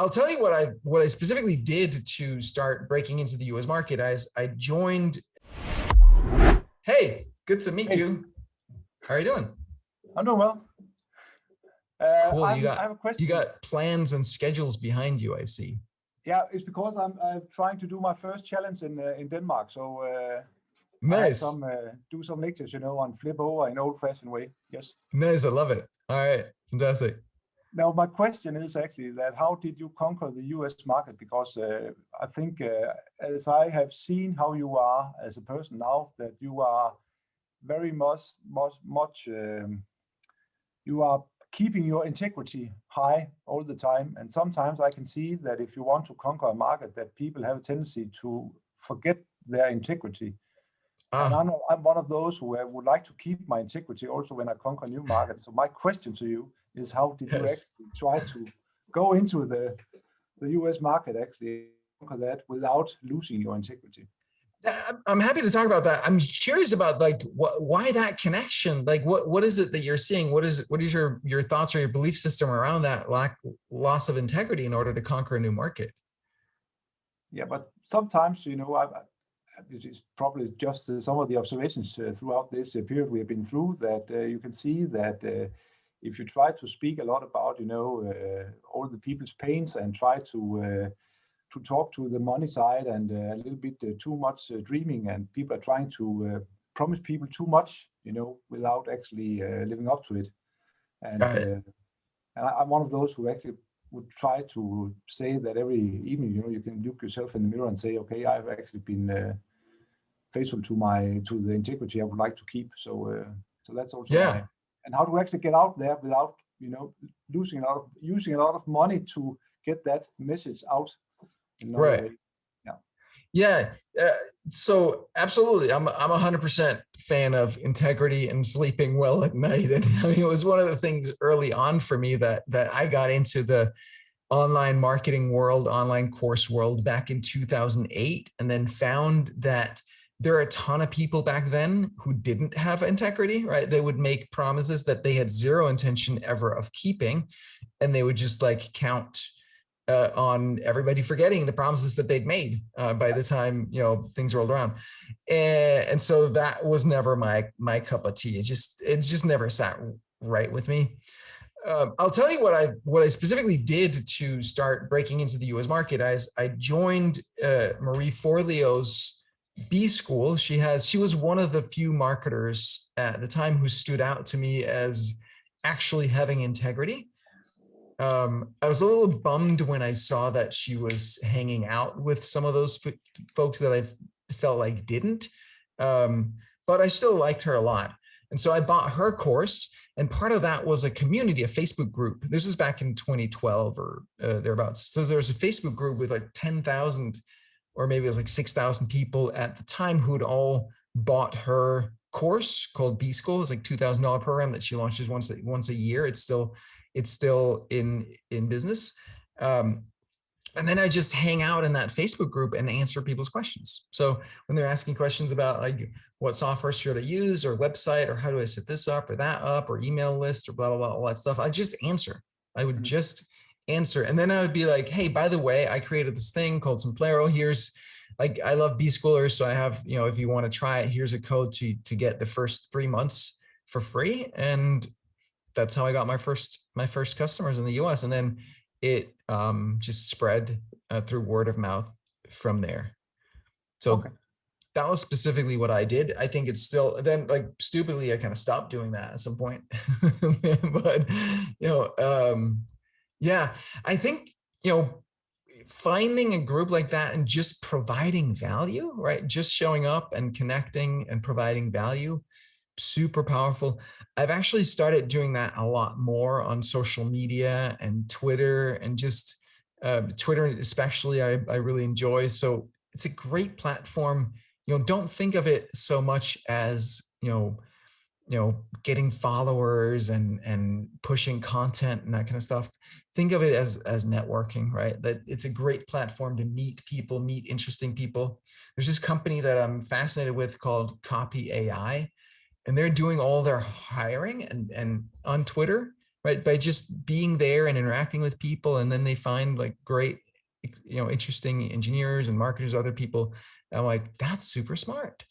I'll tell you what I specifically did to start breaking into the US market. As I joined. Hey, good to meet Hey, you. How are you doing? I'm doing well. It's cool. You I have a you question. got plans and schedules behind you, I see. Yeah, it's because I'm trying to do my first challenge in Denmark. So I had Nice. some do some lectures, on flip over in old-fashioned way. Yes. Nice. I love it. All right. Fantastic. Now my question is actually that how did you conquer the U.S. market? Because I think as I have seen how you are as a person now, that you are very much you are keeping your integrity high all the time. And sometimes I can see that if you want to conquer a market, that people have a tendency to forget their integrity. And Ah, I'm one of those who would like to keep my integrity also when I conquer new markets. So my question to you is, how did you yes. actually try to go into the US market, actually conquer that without losing your integrity? I'm happy to talk about that. I'm curious about like why that connection? Like what is it that you're seeing? What is your thoughts or your belief system around that loss of integrity in order to conquer a new market? Yeah, but sometimes, it's probably just some of the observations throughout this period we have been through that you can see that if you try to speak a lot about, all the people's pains and try to talk to the money side and a little bit too much dreaming, and people are trying to promise people too much, without actually living up to it. And, Got it. I'm one of those who actually would try to say that every evening, you can look yourself in the mirror and say, okay, I've actually been faithful to the integrity I would like to keep. So that's also Yeah. and how to actually get out there without, using a lot of money to get that message out in another Right. way. Yeah. Yeah. So absolutely, I'm 100% fan of integrity and sleeping well at night. And I mean, it was one of the things early on for me that I got into the online marketing world, online course world back in 2008, and then found that there are a ton of people back then who didn't have integrity, right? They would make promises that they had zero intention ever of keeping, and they would just like count on everybody forgetting the promises that they'd made by the time things rolled around, and so that was never my cup of tea. It just never sat right with me. I'll tell you what I specifically did to start breaking into the U.S. market. As I joined Marie Forleo's B School. She was one of the few marketers at the time who stood out to me as actually having integrity. I was a little bummed when I saw that she was hanging out with some of those folks that I felt like didn't, but I still liked her a lot. And so I bought her course, and part of that was a community, a Facebook group. This is back in 2012 or thereabouts. So there was a Facebook group with like 10,000, or maybe it was like 6,000 people at the time who'd all bought her course called B School. It's like $2,000 program that she launches once a year. It's still in business. And then I just hang out in that Facebook group and answer people's questions. So when they're asking questions about like what software should I use, or website, or how do I set this up or that up, or email list, or blah, blah, blah, all that stuff, I just answer. I would just answer. And then I would be like, hey, by the way, I created this thing called Simplero. Here's like, I love B-Schoolers. So I have, if you want to try it, here's a code to get the first 3 months for free. And that's how I got my first customers in the US. And then it just spread through word of mouth from there. So Okay. that was specifically what I did. I think it's still, then like stupidly, I kind of stopped doing that at some point. But, yeah, I think, finding a group like that and just providing value, right? Just showing up and connecting and providing value, super powerful. I've actually started doing that a lot more on social media and Twitter, and just Twitter especially I really enjoy. So it's a great platform. Don't think of it so much as getting followers and pushing content and that kind of stuff. Think of it as networking, right? That it's a great platform to meet people, meet interesting people. There's this company that I'm fascinated with called Copy AI, and they're doing all their hiring and on Twitter. right? By just being there and interacting with people, and then they find like great, interesting engineers and marketers, other people. I'm like, that's super smart.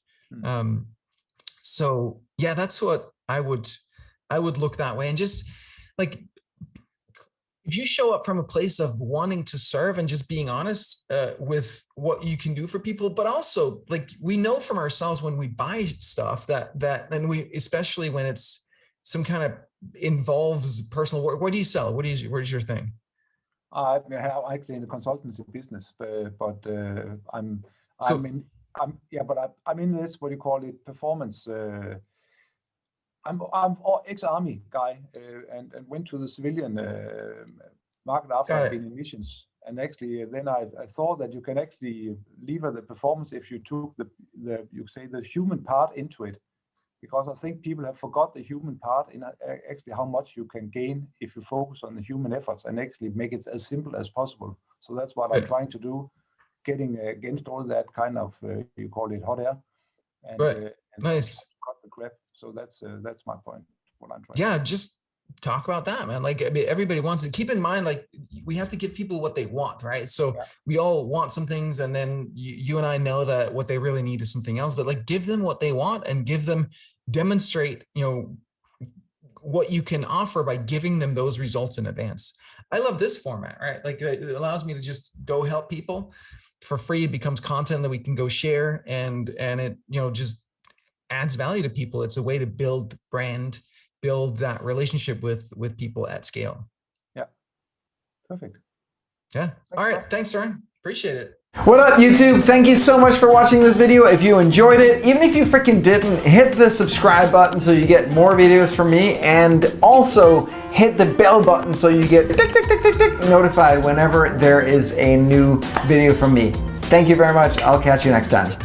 So yeah, that's what I would look that way. And just like, if you show up from a place of wanting to serve and just being honest with what you can do for people, but also like, we know from ourselves when we buy stuff that and we, especially when it's some kind of involves personal work. What do you sell? What is your thing? I'm actually in the consultancy business, but I'm in this, what do you call it, performance. I'm ex-army guy and went to the civilian market after I've been in missions. And actually, then I thought that you can actually lever the performance if you took the human part into it. Because I think people have forgot the human part in actually how much you can gain if you focus on the human efforts and actually make it as simple as possible. So that's what I'm trying to do, getting against all that kind of, you call it hot air. And nice. Cut the crap. So that's my point. What I'm trying. Yeah, just talk about that, man. Like, I mean, everybody wants it. Keep in mind, like, we have to give people what they want, right? So we all want some things, and then you and I know that what they really need is something else. But like, give them what they want, and demonstrate, what you can offer by giving them those results in advance. I love this format, right? Like, it allows me to just go help people for free. It becomes content that we can go share, and it, just adds value to people. It's a way to build brand, build that relationship with people at scale. Yeah. Perfect. Yeah. All right. Thanks, Søren. Appreciate it. What up, YouTube? Thank you so much for watching this video. If you enjoyed it, even if you freaking didn't, hit the subscribe button so you get more videos from me, and also hit the bell button so you get tick, tick, tick, tick, tick, notified whenever there is a new video from me. Thank you very much. I'll catch you next time.